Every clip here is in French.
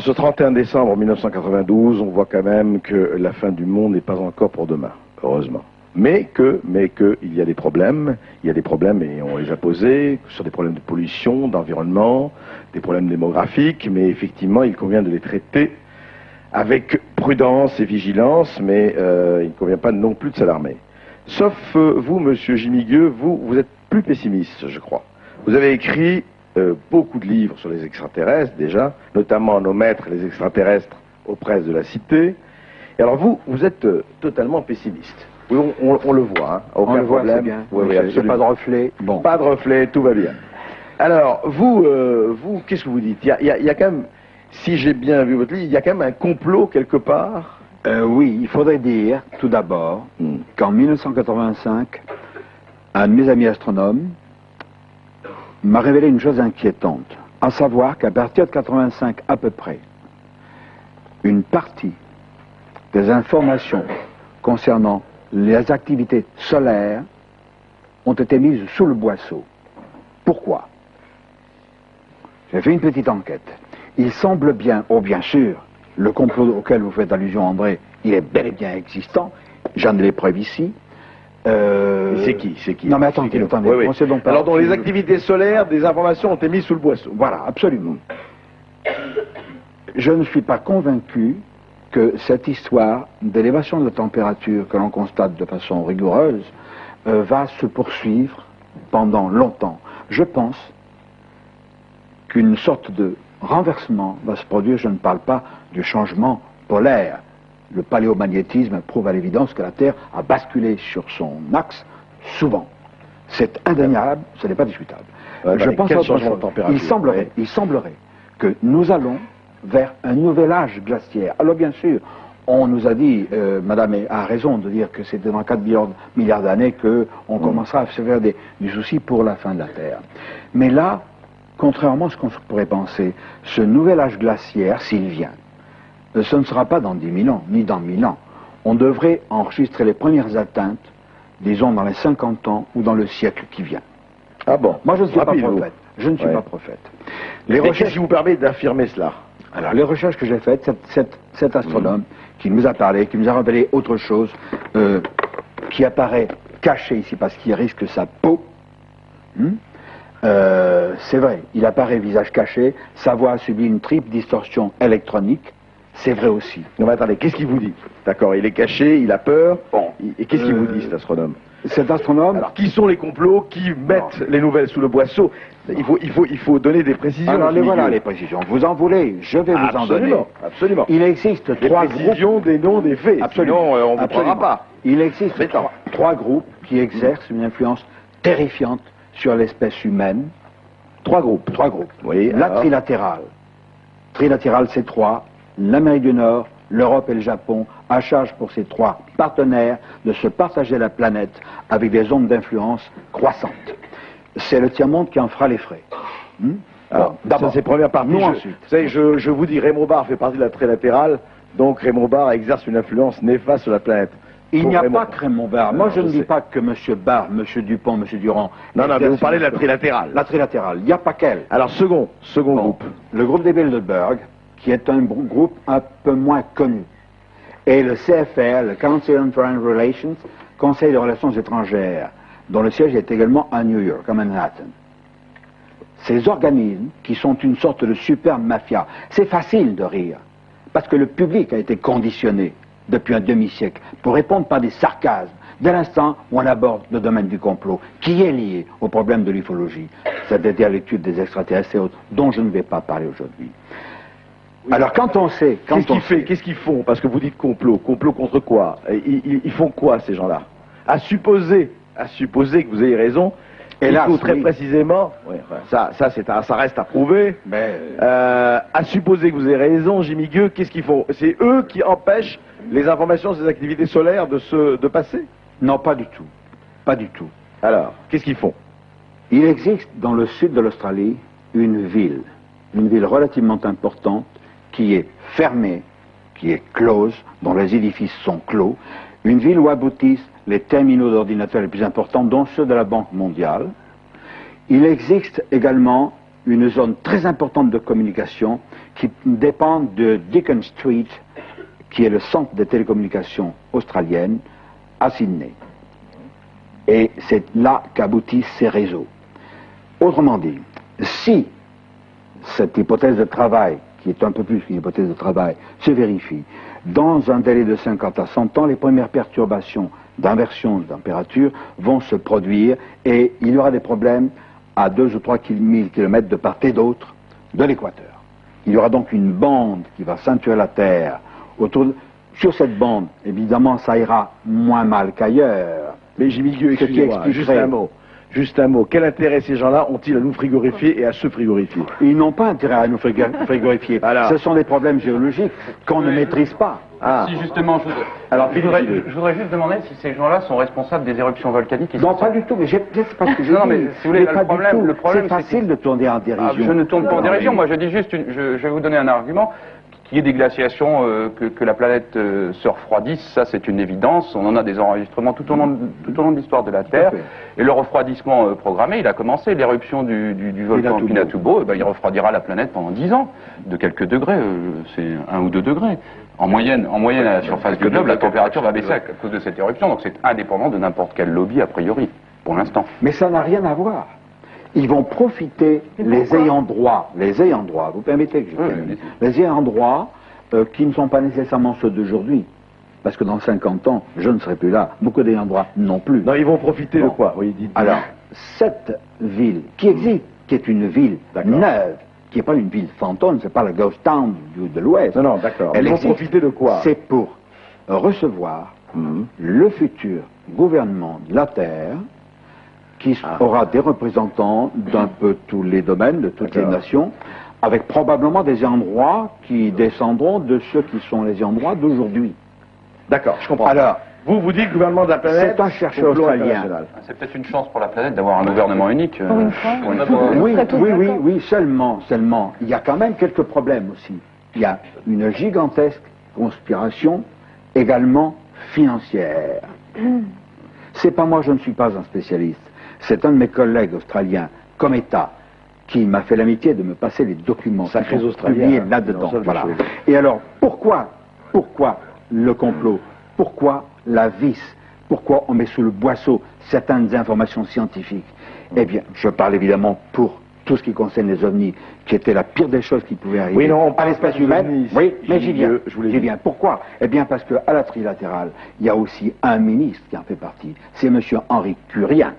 ce 31 décembre 1992, on voit quand même que la fin du monde n'est pas encore pour demain, heureusement. Mais il y a des problèmes et on les a posés, sur des problèmes de pollution, d'environnement, des problèmes démographiques, mais effectivement il convient de les traiter avec prudence et vigilance, mais il ne convient pas non plus de s'alarmer. Sauf vous, monsieur Gimigueux, vous êtes plus pessimiste, je crois. Vous avez écrit beaucoup de livres sur les extraterrestres, déjà, notamment Nos maîtres, les extraterrestres, aux presses de la Cité. Et alors vous êtes totalement pessimiste. Oui, on le voit, hein, aucun problème. Bien. Oui, Oui, absolument. pas de reflet. Bon. Pas de reflet, tout va bien. Alors, vous, qu'est-ce que vous dites? Il y a quand même, si j'ai bien vu votre livre, il y a quand même un complot quelque part. Oui, il faudrait dire, tout d'abord, qu'en 1985, un de mes amis astronomes m'a révélé une chose inquiétante, à savoir qu'à partir de 85 à peu près, une partie des informations concernant les activités solaires ont été mises sous le boisseau. Pourquoi? J'ai fait une petite enquête. Il semble bien, oh bien sûr, le complot auquel vous faites allusion, André, il est bel et bien existant. J'en ai les preuves ici. C'est qui? Non mais attendez, Oui. On sait donc pas. Alors, dans les activités solaires, des informations ont été mises sous le boisseau. Voilà, absolument. Je ne suis pas convaincu que cette histoire d'élévation de la température que l'on constate de façon rigoureuse va se poursuivre pendant longtemps. Je pense qu'une sorte de renversement va se produire. Je ne parle pas du changement polaire. Le paléomagnétisme prouve à l'évidence que la Terre a basculé sur son axe souvent. C'est indéniable, ce n'est pas discutable. Je pense à autre chose. Il semblerait que nous allons vers un nouvel âge glaciaire. Alors bien sûr, on nous a dit, Madame a raison de dire que c'était dans 4 milliards d'années qu'on commencera à se faire du souci pour la fin de la Terre. Mais là, contrairement à ce qu'on pourrait penser, ce nouvel âge glaciaire, s'il vient, ce ne sera pas dans 10 000 ans, ni dans 1000 ans. On devrait enregistrer les premières atteintes, disons dans les 50 ans ou dans le siècle qui vient. Ah bon? Moi, je ne suis pas prophète. Je ne suis pas prophète. Les recherches qui vous permettent d'affirmer cela? Alors, les recherches que j'ai faites, cet astronome qui nous a parlé, qui nous a révélé autre chose, qui apparaît caché ici parce qu'il risque sa peau. C'est vrai, il apparaît visage caché, sa voix a subi une triple distorsion électronique, c'est vrai aussi. Non mais attendez, qu'est-ce qu'il vous dit? D'accord, il est caché, il a peur, bon, et qu'est-ce qu'il vous dit cet astronome? Cet astronome... Alors, qui sont les complots qui mettent les nouvelles sous le boisseau? Il faut donner des précisions. Alors, voilà les précisions. Vous en voulez? Je vais vous en donner. Absolument. Il existe des trois précisions, groupes... des noms, des faits. Absolument. Sinon, on ne vous croira pas. Il existe trois groupes qui exercent une influence terrifiante sur l'espèce humaine. Trois groupes. Oui, la trilatérale. Trilatérale, c'est trois. L'Amérique du Nord, l'Europe et le Japon, à charge pour ces trois partenaires de se partager la planète avec des zones d'influence croissantes. C'est le tiers-monde qui en fera les frais. Alors, d'abord, c'est première partie. Nous ensuite. Vous savez, je vous dis, Raymond Barre fait partie de la trilatérale, donc Raymond Barre exerce une influence néfaste sur la planète. Il n'y a pas que Raymond Barre. Moi, je ne dis pas que M. Barre, M. Dupont, M. Durand... Non, mais vous parlez de la trilatérale. La trilatérale, il n'y a pas qu'elle. Alors, second groupe. Le groupe des Bilderberg, qui est un groupe un peu moins connu. Et le CFR, le Council on Foreign Relations, Conseil des Relations étrangères, dont le siège est également à New York, à Manhattan. Ces organismes, qui sont une sorte de super mafia, c'est facile de rire, parce que le public a été conditionné depuis un demi-siècle pour répondre par des sarcasmes, dès l'instant où on aborde le domaine du complot, qui est lié au problème de l'ufologie, c'est-à-dire l'étude des extraterrestres et autres, dont je ne vais pas parler aujourd'hui. Alors quand on sait... Qu'est-ce qu'ils font? Parce que vous dites complot. Complot contre quoi? Ils font quoi, ces gens-là? À supposer que vous ayez raison, hélas, il faut très précisément... Ouais, ça reste à prouver. Mais à supposer que vous ayez raison, Jimmy Gueux, qu'est-ce qu'ils font? C'est eux qui empêchent les informations sur ces activités solaires de passer? Non, pas du tout. Pas du tout. Alors, qu'est-ce qu'ils font? Il existe dans le sud de l'Australie une ville relativement importante, qui est fermée, qui est close, dont les édifices sont clos, une ville où aboutissent les terminaux d'ordinateurs les plus importants, dont ceux de la Banque mondiale. Il existe également une zone très importante de communication qui dépend de Deakin Street, qui est le centre des télécommunications australiennes, à Sydney. Et c'est là qu'aboutissent ces réseaux. Autrement dit, si cette hypothèse de travail, qui est un peu plus qu'une hypothèse de travail, se vérifie, dans un délai de 50 à 100 ans, les premières perturbations d'inversion de température vont se produire et il y aura des problèmes à 2 ou 3 000 km de part et d'autre de l'équateur. Il y aura donc une bande qui va ceinturer la Terre autour de... Sur cette bande, évidemment, ça ira moins mal qu'ailleurs. Mais Jimmy Gueux, excusez-moi, juste un mot. Quel intérêt ces gens-là ont-ils à nous frigorifier et à se frigorifier? Ils n'ont pas intérêt à nous frigorifier. Voilà. Ce sont des problèmes géologiques qu'on ne maîtrise pas. Ah. Si justement, je voudrais juste demander si ces gens-là sont responsables des éruptions volcaniques. Non, pas du tout, mais c'est pas ce que je dis. Non, mais si vous voulez, le problème, c'est facile de tourner en dérision. Je ne tourne pas en dérision, moi je dis juste, je vais vous donner un argument. Qu'il y ait des glaciations, que la planète se refroidisse, ça c'est une évidence. On en a des enregistrements tout au long de l'histoire de la Terre. Et le refroidissement programmé, il a commencé. L'éruption du volcan Pinatubo, il refroidira la planète pendant 10 ans, de quelques degrés, c'est 1 ou 2 degrés. En moyenne, à la surface du globe, la température va baisser à cause de cette éruption. Donc c'est indépendant de n'importe quel lobby a priori, pour l'instant. Mais ça n'a rien à voir. Ils vont profiter, les ayants droit, vous permettez que je termine, les ayants droit qui ne sont pas nécessairement ceux d'aujourd'hui, parce que dans 50 ans, je ne serai plus là, beaucoup d'ayants droit non plus. Non, ils vont profiter de quoi? Oui, alors, cette ville qui existe, qui est une ville neuve, qui n'est pas une ville fantôme, c'est pas la ghost town de l'Ouest. Non, d'accord. Ils vont profiter de quoi? C'est pour recevoir le futur gouvernement de la Terre, qui aura des représentants d'un peu tous les domaines, de toutes les nations, avec probablement des endroits qui descendront de ceux qui sont les endroits d'aujourd'hui. D'accord, je comprends. Alors, vous dites gouvernement de la planète. C'est un chercheur australien. C'est peut-être une chance pour la planète d'avoir un gouvernement unique. Pour une fois. Oui, seulement, il y a quand même quelques problèmes aussi. Il y a une gigantesque conspiration, également financière. C'est pas moi, je ne suis pas un spécialiste. C'est un de mes collègues australiens, comme État, qui m'a fait l'amitié de me passer les documents Sacrés Australiens, publiés là-dedans. Voilà. Et alors, pourquoi le complot? Pourquoi la vis? Pourquoi on met sous le boisseau certaines informations scientifiques? Eh bien, je parle évidemment pour tout ce qui concerne les ovnis, qui était la pire des choses qui pouvaient arriver à l'espèce humaine. Oui, mais j'y viens. Pourquoi? Eh bien, parce qu'à la trilatérale, il y a aussi un ministre qui en fait partie. C'est M. Henri Curien.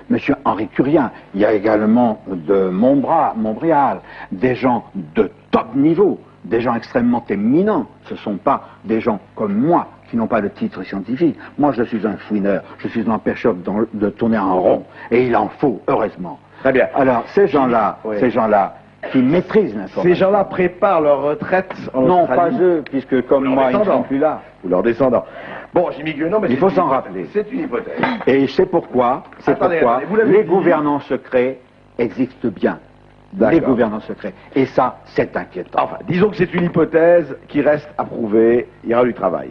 Monsieur Henri Curien, il y a également de Montréal, des gens de top niveau, des gens extrêmement éminents. Ce ne sont pas des gens comme moi qui n'ont pas de titre scientifique. Moi, je suis un fouineur, je suis un empêcheur de tourner en rond. Et il en faut, heureusement. Très bien. Alors, ces gens-là, qui maîtrisent l'information. Ces gens-là préparent leur retraite en Non, Australie. pas eux, puisque comme moi, ils ne sont plus là. Ou leurs descendants. Bon, Jimmy Gueux, non, mais il faut s'en rappeler. C'est une hypothèse. Et c'est pourquoi, les gouvernants secrets existent bien. Les gouvernants secrets. Et ça, c'est inquiétant. Enfin, disons que c'est une hypothèse qui reste à prouver. Il y aura du travail.